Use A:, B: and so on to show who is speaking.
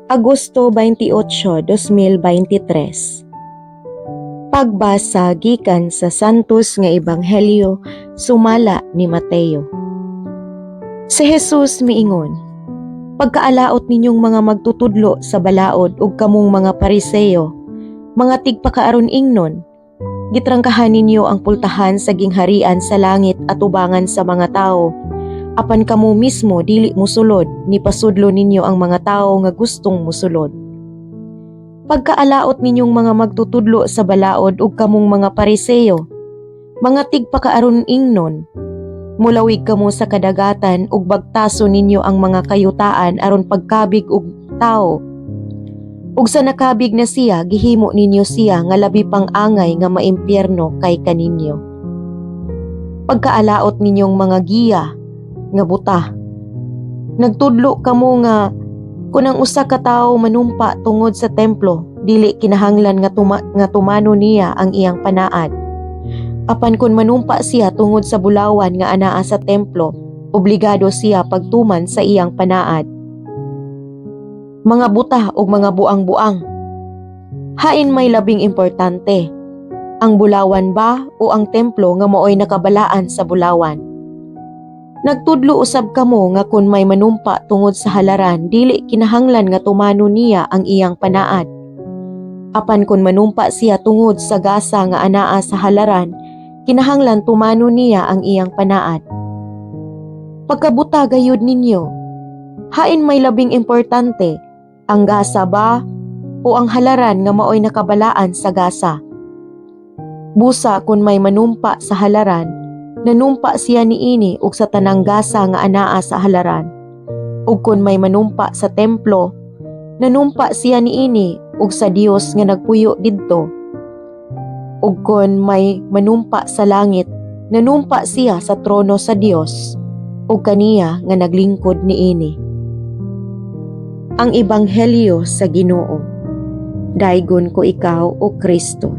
A: Agosto 28, 2023. Pagbasa gikan sa Santos nga Ebanghelyo sumala ni Mateo. Si Jesus miingon, "Pagkaalaot ninyong mga magtutudlo sa balaod ug kamong mga Pariseo, mga tigpakaaron ingnon, gitrangkahan ninyo ang pultahan sa gingharian sa langit at ubangan sa mga tao. Apan kamo mismo dili musulod, ni pasudlo ninyo ang mga tao nga gustong musulod. Pagkaalaot ninyong mga magtutudlo sa balaod ug kamong mga Pariseo, mga tigpakaaron ingnon, mulawig kamo sa kadagatan ug bagtaso ninyo ang mga kayutaan aron pagkabig og tao. Ug sa nakabig na siya, gihimo ninyo siya nga labi pang angay nga maimpyerno kay kaninyo. Pagkaalaot ninyong mga giya nga buta, nagtudlo kamo nga kung ang usa ka tawo manumpa tungod sa templo, dili kinahanglan nga tumano niya ang iyang panaad. Apan kung manumpa siya tungod sa bulawan nga anaa sa templo, obligado siya pagtuman sa iyang panaad. Mga buta ug mga buang-buang, hain may labing importante, ang bulawan ba o ang templo nga maoy nakabalaan sa bulawan? Nagtudlo usab kamo nga kung may manumpa tungod sa halaran, dili kinahanglan nga tumano niya ang iyang panaad. Apan kung manumpa siya tungod sa gasa nga anaa sa halaran, kinahanglan tumano niya ang iyang panaad. Pagkabuta gayud ninyo, hain may labing importante, ang gasa ba o ang halaran nga maoy nakabalaan sa gasa? Busa kung may manumpa sa halaran, nanumpa siya niini ug sa tanang gasa nga anaa sa halaran. Ug kung may manumpa sa templo, nanumpa siya niini ug sa Dios nga nagpuyo didto. Ug kung may manumpa sa langit, nanumpa siya sa trono sa Dios ug kaniya nga naglingkod niini." Ang Ebanghelyo sa Ginoo. Daygon ko ikaw, O Kristo.